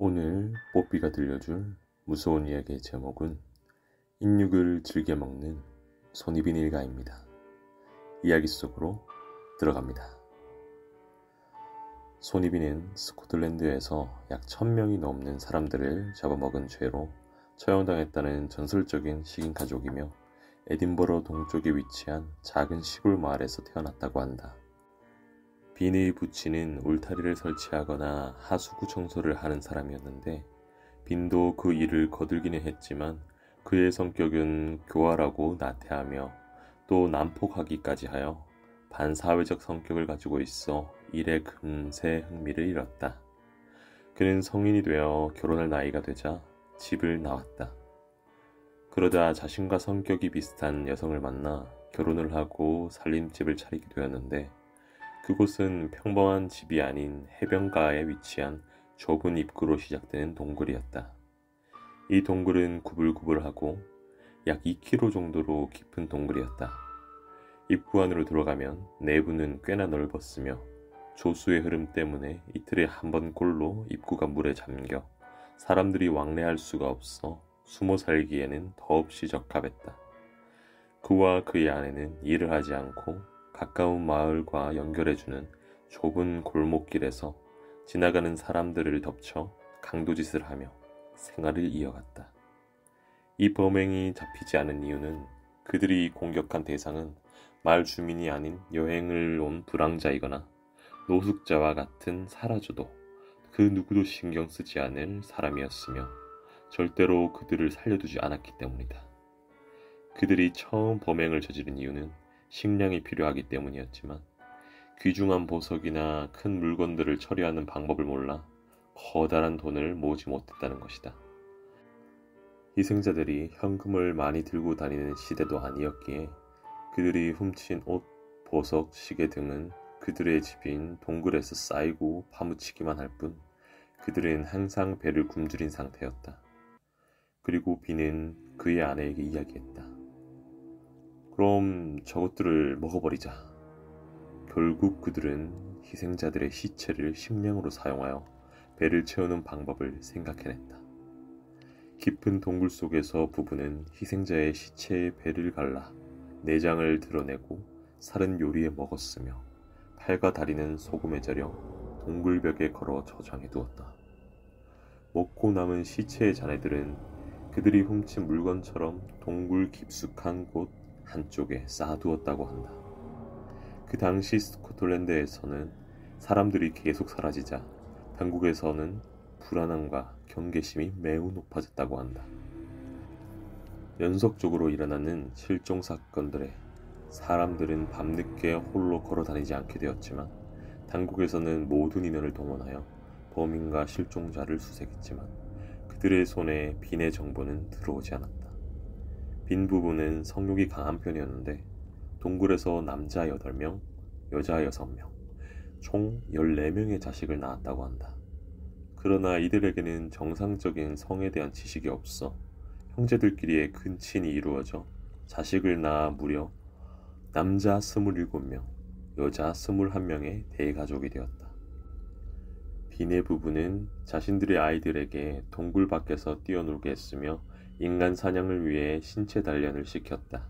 오늘 뽀삐가 들려줄 무서운 이야기의 제목은 인육을 즐겨 먹는 손이빈 일가입니다. 이야기 속으로 들어갑니다. 손이빈은 스코틀랜드에서 약 1000명이 넘는 사람들을 잡아먹은 죄로 처형당했다는 전설적인 식인 가족이며 에딘버러 동쪽에 위치한 작은 시골 마을에서 태어났다고 한다. 빈의 부친은 울타리를 설치하거나 하수구 청소를 하는 사람이었는데 빈도 그 일을 거들기는 했지만 그의 성격은 교활하고 나태하며 또 난폭하기까지 하여 반사회적 성격을 가지고 있어 일에 금세 흥미를 잃었다. 그는 성인이 되어 결혼할 나이가 되자 집을 나왔다. 그러다 자신과 성격이 비슷한 여성을 만나 결혼을 하고 살림집을 차리게 되었는데 그곳은 평범한 집이 아닌 해변가에 위치한 좁은 입구로 시작되는 동굴이었다. 이 동굴은 구불구불하고 약 2km 정도로 깊은 동굴이었다. 입구 안으로 들어가면 내부는 꽤나 넓었으며 조수의 흐름 때문에 이틀에 한 번 꼴로 입구가 물에 잠겨 사람들이 왕래할 수가 없어 숨어 살기에는 더없이 적합했다. 그와 그의 아내는 일을 하지 않고 가까운 마을과 연결해주는 좁은 골목길에서 지나가는 사람들을 덮쳐 강도짓을 하며 생활을 이어갔다. 이 범행이 잡히지 않은 이유는 그들이 공격한 대상은 마을 주민이 아닌 여행을 온 불황자이거나 노숙자와 같은 사라져도 그 누구도 신경 쓰지 않을 사람이었으며 절대로 그들을 살려두지 않았기 때문이다. 그들이 처음 범행을 저지른 이유는 식량이 필요하기 때문이었지만 귀중한 보석이나 큰 물건들을 처리하는 방법을 몰라 커다란 돈을 모으지 못했다는 것이다. 희생자들이 현금을 많이 들고 다니는 시대도 아니었기에 그들이 훔친 옷, 보석, 시계 등은 그들의 집인 동굴에서 쌓이고 파묻히기만 할 뿐 그들은 항상 배를 굶주린 상태였다. 그리고 빈은 그의 아내에게 이야기했다. 그럼 저것들을 먹어버리자. 결국 그들은 희생자들의 시체를 식량으로 사용하여 배를 채우는 방법을 생각해냈다. 깊은 동굴 속에서 부부는 희생자의 시체에 배를 갈라 내장을 드러내고 살은 요리에 먹었으며 팔과 다리는 소금에 절여 동굴벽에 걸어 저장해 두었다. 먹고 남은 시체의 잔해들은 그들이 훔친 물건처럼 동굴 깊숙한 곳 한쪽에 쌓아두었다고 한다. 그 당시 스코틀랜드에서는 사람들이 계속 사라지자 당국에서는 불안함과 경계심이 매우 높아졌다고 한다. 연속적으로 일어나는 실종 사건들에 사람들은 밤늦게 홀로 걸어 다니지 않게 되었지만 당국에서는 모든 인원을 동원하여 범인과 실종자를 수색했지만 그들의 손에 빈의 정보는 들어오지 않았다. 빈 부부는 성욕이 강한 편이었는데 동굴에서 남자 8명, 여자 6명, 총 14명의 자식을 낳았다고 한다. 그러나 이들에게는 정상적인 성에 대한 지식이 없어 형제들끼리의 근친이 이루어져 자식을 낳아 무려 남자 27명, 여자 21명의 대가족이 되었다. 빈의 부부는 자신들의 아이들에게 동굴 밖에서 뛰어놀게 했으며 인간 사냥을 위해 신체 단련을 시켰다.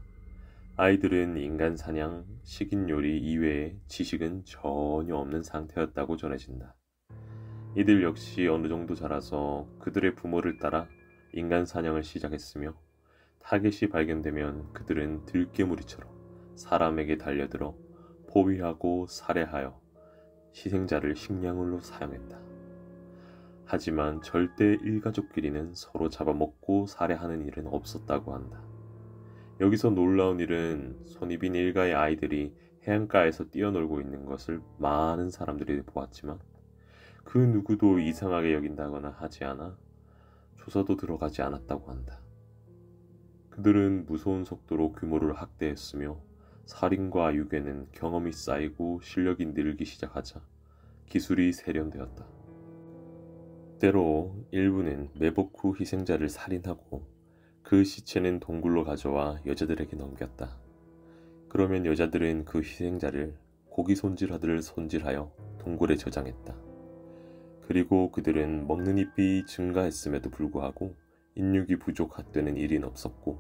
아이들은 인간 사냥, 식인 요리 이외에 지식은 전혀 없는 상태였다고 전해진다. 이들 역시 어느 정도 자라서 그들의 부모를 따라 인간 사냥을 시작했으며 타겟이 발견되면 그들은 들개무리처럼 사람에게 달려들어 포위하고 살해하여 희생자를 식량으로 사용했다. 하지만 절대 일가족끼리는 서로 잡아먹고 살해하는 일은 없었다고 한다. 여기서 놀라운 일은 손이빈 일가의 아이들이 해안가에서 뛰어놀고 있는 것을 많은 사람들이 보았지만 그 누구도 이상하게 여긴다거나 하지 않아 조사도 들어가지 않았다고 한다. 그들은 무서운 속도로 규모를 확대했으며 살인과 유괴는 경험이 쌓이고 실력이 늘기 시작하자 기술이 세련되었다. 때로 일부는 매복 후 희생자를 살인하고 그 시체는 동굴로 가져와 여자들에게 넘겼다. 그러면 여자들은 그 희생자를 고기 손질하듯 손질하여 동굴에 저장했다. 그리고 그들은 먹는 잎이 증가했음에도 불구하고 인육이 부족하다는 일은 없었고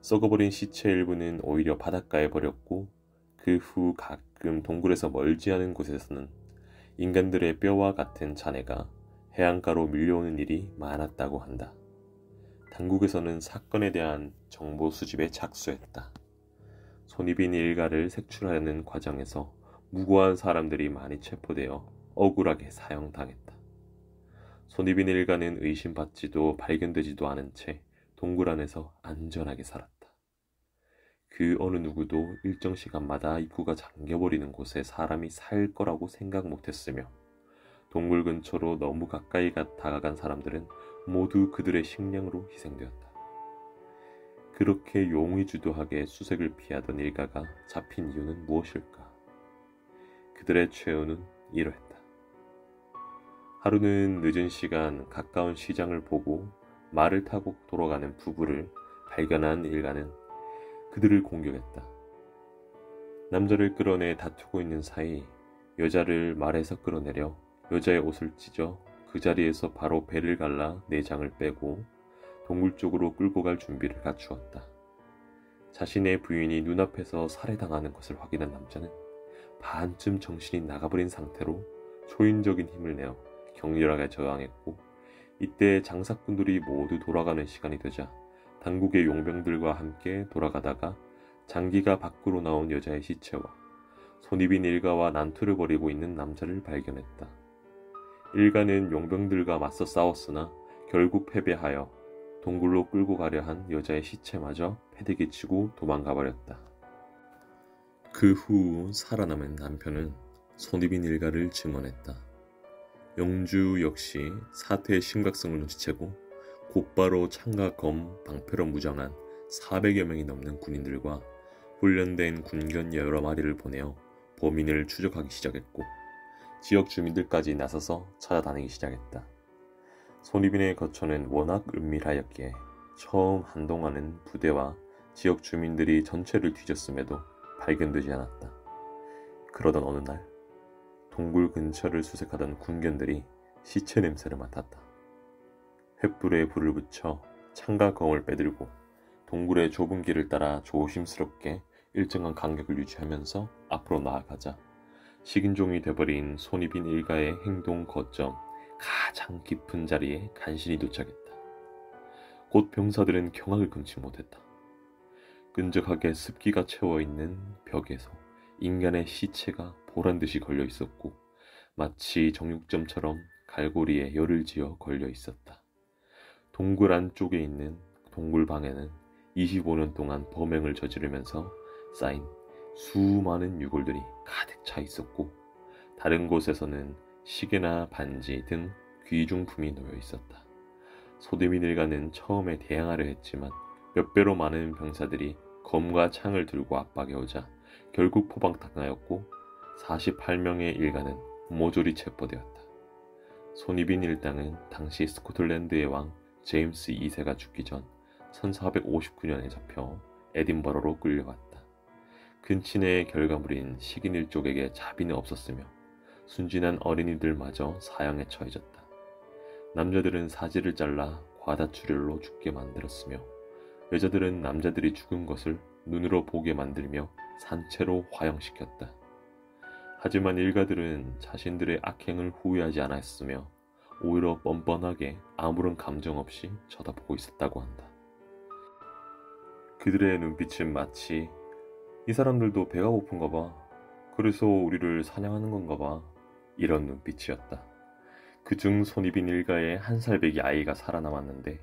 썩어버린 시체 일부는 오히려 바닷가에 버렸고 그 후 가끔 동굴에서 멀지 않은 곳에서는 인간들의 뼈와 같은 잔해가 해안가로 밀려오는 일이 많았다고 한다. 당국에서는 사건에 대한 정보 수집에 착수했다. 손익빈 일가를 색출하려는 과정에서 무고한 사람들이 많이 체포되어 억울하게 사형당했다. 손익빈 일가는 의심받지도 발견되지도 않은 채 동굴 안에서 안전하게 살았다. 그 어느 누구도 일정 시간마다 입구가 잠겨버리는 곳에 사람이 살 거라고 생각 못했으며 동굴 근처로 너무 가까이 다가간 사람들은 모두 그들의 식량으로 희생되었다. 그렇게 용의주도하게 수색을 피하던 일가가 잡힌 이유는 무엇일까? 그들의 최후는 이러했다. 하루는 늦은 시간 가까운 시장을 보고 말을 타고 돌아가는 부부를 발견한 일가는 그들을 공격했다. 남자를 끌어내 다투고 있는 사이 여자를 말에서 끌어내려 여자의 옷을 찢어 그 자리에서 바로 배를 갈라 내장을 빼고 동굴 쪽으로 끌고 갈 준비를 갖추었다. 자신의 부인이 눈앞에서 살해당하는 것을 확인한 남자는 반쯤 정신이 나가버린 상태로 초인적인 힘을 내어 격렬하게 저항했고 이때 장사꾼들이 모두 돌아가는 시간이 되자 당국의 용병들과 함께 돌아가다가 장기가 밖으로 나온 여자의 시체와 손익빈 일가와 난투를 벌이고 있는 남자를 발견했다. 일가는 용병들과 맞서 싸웠으나 결국 패배하여 동굴로 끌고 가려 한 여자의 시체마저 패대기 치고 도망가 버렸다. 그 후 살아남은 남편은 손익빈 일가를 증언했다. 영주 역시 사태의 심각성을 눈치채고 곧바로 창과 검, 방패로 무장한 400여 명이 넘는 군인들과 훈련된 군견 여러 마리를 보내어 범인을 추적하기 시작했고 지역 주민들까지 나서서 찾아다니기 시작했다. 손익빈의 거처는 워낙 은밀하였기에 처음 한동안은 부대와 지역 주민들이 전체를 뒤졌음에도 발견되지 않았다. 그러던 어느 날 동굴 근처를 수색하던 군견들이 시체 냄새를 맡았다. 횃불에 불을 붙여 창과 검을 빼들고 동굴의 좁은 길을 따라 조심스럽게 일정한 간격을 유지하면서 앞으로 나아가자 식인종이 돼버린 손익빈 일가의 행동 거점 가장 깊은 자리에 간신히 도착했다. 곧 병사들은 경악을 금치 못했다. 끈적하게 습기가 채워있는 벽에서 인간의 시체가 보란듯이 걸려 있었고 마치 정육점처럼 갈고리에 열을 지어 걸려 있었다. 동굴 안쪽에 있는 동굴방에는 25년 동안 범행을 저지르면서 쌓인 수많은 유골들이 가득 차 있었고 다른 곳에서는 시계나 반지 등 귀중품이 놓여 있었다. 손익빈 일가는 처음에 대항하려 했지만 몇 배로 많은 병사들이 검과 창을 들고 압박해오자 결국 포박당하였고 48명의 일가는 모조리 체포되었다. 손익빈 일당은 당시 스코틀랜드의 왕 제임스 2세가 죽기 전 1459년에 잡혀 에딘버러로 끌려갔다. 근친의 결과물인 식인일족에게 자비는 없었으며 순진한 어린이들마저 사형에 처해졌다. 남자들은 사지를 잘라 과다출혈로 죽게 만들었으며 여자들은 남자들이 죽은 것을 눈으로 보게 만들며 산채로 화형시켰다. 하지만 일가들은 자신들의 악행을 후회하지 않았으며 오히려 뻔뻔하게 아무런 감정 없이 쳐다보고 있었다고 한다. 그들의 눈빛은 마치 이 사람들도 배가 고픈가 봐. 그래서 우리를 사냥하는 건가 봐. 이런 눈빛이었다. 그중 손익빈 일가의 한 살배기 아이가 살아남았는데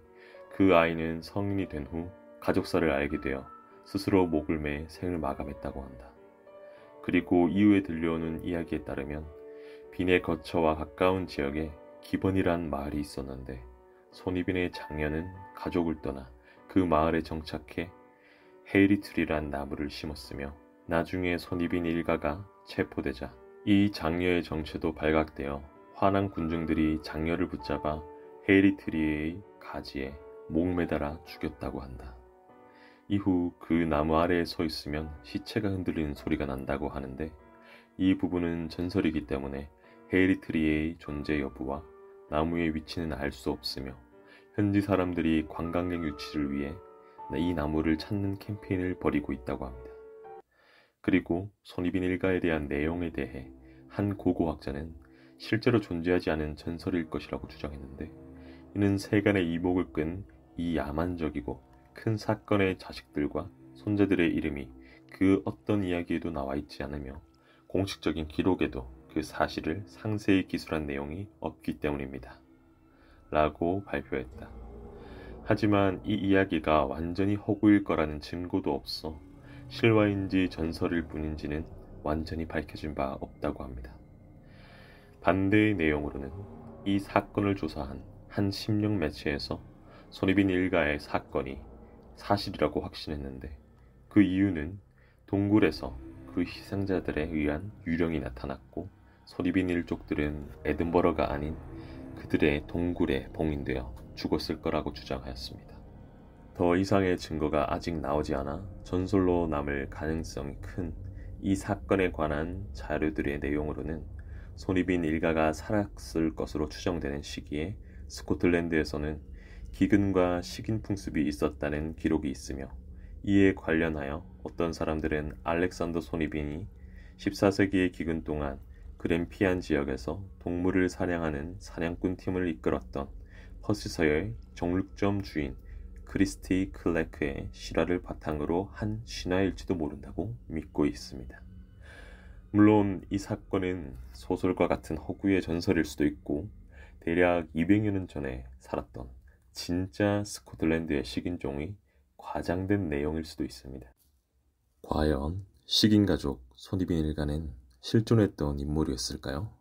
그 아이는 성인이 된 후 가족사를 알게 되어 스스로 목을 매 생을 마감했다고 한다. 그리고 이후에 들려오는 이야기에 따르면 빈의 거처와 가까운 지역에 기번이란 마을이 있었는데 손익빈의 장녀는 가족을 떠나 그 마을에 정착해 헤이리트리란 나무를 심었으며 나중에 손익빈 일가가 체포되자 이 장녀의 정체도 발각되어 화난 군중들이 장녀를 붙잡아 헤이리트리의 가지에 목 매달아 죽였다고 한다. 이후 그 나무 아래에 서 있으면 시체가 흔들리는 소리가 난다고 하는데 이 부분은 전설이기 때문에 헤리트리의 존재 여부와 나무의 위치는 알 수 없으며 현지 사람들이 관광객 유치를 위해 이 나무를 찾는 캠페인을 벌이고 있다고 합니다. 그리고 손익빈 일가에 대한 내용에 대해 한 고고학자는 실제로 존재하지 않은 전설일 것이라고 주장했는데, 이는 세간의 이목을 끈 이 야만적이고 큰 사건의 자식들과 손자들의 이름이 그 어떤 이야기에도 나와 있지 않으며 공식적인 기록에도 그 사실을 상세히 기술한 내용이 없기 때문입니다. 라고 발표했다. 하지만 이 이야기가 완전히 허구일 거라는 증거도 없어 실화인지 전설일 뿐인지는 완전히 밝혀진 바 없다고 합니다. 반대의 내용으로는 이 사건을 조사한 한 심령 매체에서 손익빈 일가의 사건이 사실이라고 확신했는데, 그 이유는 동굴에서 그 희생자들에 의한 유령이 나타났고 손익빈 일족들은 에든버러가 아닌 그들의 동굴에 봉인되어 죽었을 거라고 주장하였습니다. 더 이상의 증거가 아직 나오지 않아 전설로 남을 가능성이 큰 이 사건에 관한 자료들의 내용으로는 손익빈 일가가 살았을 것으로 추정되는 시기에 스코틀랜드에서는 기근과 식인 풍습이 있었다는 기록이 있으며, 이에 관련하여 어떤 사람들은 알렉산더 손익빈이 14세기의 기근 동안 그램피안 지역에서 동물을 사냥하는 사냥꾼 팀을 이끌었던 퍼시서의 정육점 주인 크리스티 클레크의 실화를 바탕으로 한 신화일지도 모른다고 믿고 있습니다. 물론 이 사건은 소설과 같은 허구의 전설일 수도 있고, 대략 200여 년 전에 살았던 진짜 스코틀랜드의 식인종이 과장된 내용일 수도 있습니다. 과연 식인가족 손익빈 일가는 실존했던 인물이었을까요?